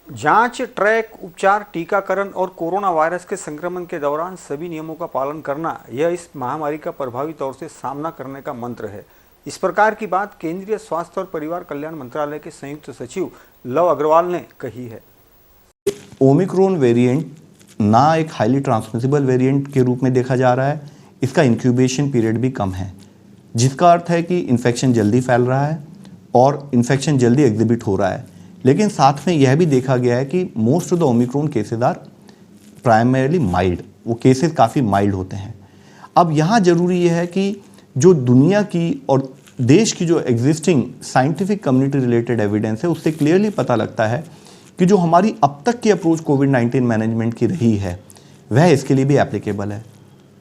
जांच, ट्रैक, उपचार, टीकाकरण और कोरोना वायरस के संक्रमण के दौरान सभी नियमों का पालन करना, यह इस महामारी का प्रभावी तौर से सामना करने का मंत्र है। इस प्रकार की बात केंद्रीय स्वास्थ्य और परिवार कल्याण मंत्रालय के संयुक्त सचिव लव अग्रवाल ने कही है। ओमिक्रॉन वेरिएंट ना एक हाईली ट्रांसमिसिबल वेरिएंट के रूप में देखा जा रहा है, इसका इंक्यूबेशन पीरियड भी कम है, जिसका अर्थ है कि इन्फेक्शन जल्दी फैल रहा है और इन्फेक्शन जल्दी एग्जिबिट हो रहा है। लेकिन साथ में यह भी देखा गया है कि most of the omicron cases are primarily mild, वो केसेस काफ़ी माइल्ड होते हैं। अब यहाँ ज़रूरी यह है कि जो दुनिया की और देश की जो existing scientific community related evidence है, उससे क्लियरली पता लगता है कि जो हमारी अब तक की अप्रोच कोविड-19 मैनेजमेंट की रही है, वह इसके लिए भी एप्लीकेबल है।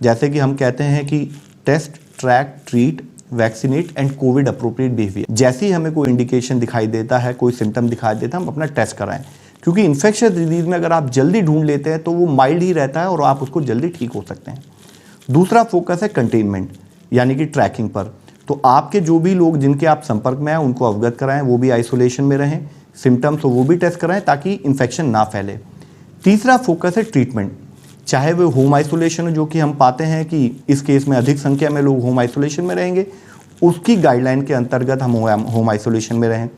जैसे कि हम कहते हैं कि test, track, treat, vaccinate and COVID appropriate behaviour. जैसे ही हमें कोई इंडिकेशन दिखाई देता है, कोई सिम्टम दिखाई देता है, हम अपना टेस्ट कराएं, क्योंकि इन्फेक्शियस डिजीज में अगर आप जल्दी ढूंढ लेते हैं तो वो माइल्ड ही रहता है और आप उसको जल्दी ठीक हो सकते हैं। दूसरा फोकस है कंटेनमेंट, यानी कि ट्रैकिंग पर। तो आपके जो भी लोग जिनके आप संपर्क में हैं उनको अवगत कराएं, वो भी आइसोलेशन में रहें, सिम्टम्स हो वो भी टेस्ट कराएं ताकि इन्फेक्शन ना फैले। तीसरा फोकस है ट्रीटमेंट, चाहे वो होम आइसोलेशन हो, जो कि हम पाते हैं कि इस केस में अधिक संख्या में लोग होम आइसोलेशन में रहेंगे, उसकी गाइडलाइन के अंतर्गत हम होम आइसोलेशन में रहें।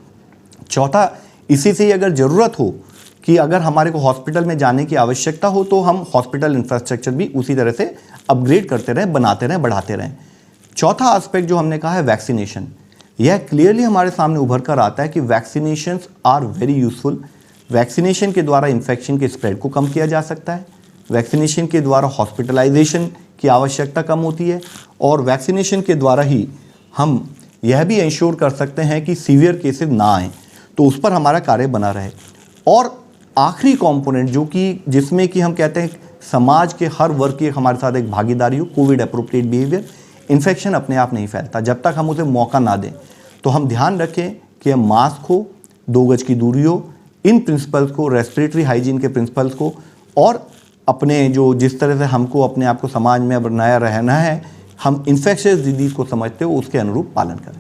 चौथा, इसी से ही अगर ज़रूरत हो कि अगर हमारे को हॉस्पिटल में जाने की आवश्यकता हो तो हम हॉस्पिटल इंफ्रास्ट्रक्चर भी उसी तरह से अपग्रेड करते रहें, बनाते रहें, बढ़ाते रहें। चौथा एस्पेक्ट जो हमने कहा है वैक्सीनेशन, यह क्लियरली हमारे सामने उभर कर आता है कि vaccinations are very useful. Vaccination के द्वारा इन्फेक्शन के स्प्रेड को कम किया जा सकता है, वैक्सीनेशन के द्वारा हॉस्पिटलाइजेशन की आवश्यकता कम होती है और वैक्सीनेशन के द्वारा ही हम यह भी इंश्योर कर सकते हैं कि सीवियर केसेस ना आएँ, तो उस पर हमारा कार्य बना रहे। और आखिरी कंपोनेंट जो कि जिसमें कि हम कहते हैं समाज के हर वर्ग की हमारे साथ एक भागीदारी हो, कोविड अप्रोप्रिएट बिहेवियर। इन्फेक्शन अपने आप नहीं फैलता जब तक हम उसे मौका ना दें, तो हम ध्यान रखें कि हम मास्क हो, 2 गज की दूरी हो, इन प्रिंसिपल्स को, रेस्पिरेटरी हाइजीन के प्रिंसिपल्स को, और अपने जो जिस तरह से हमको अपने आप को समाज में बनाया रहना है, हम इन्फेक्शियस डिजीज़ को समझते हो उसके अनुरूप पालन करें।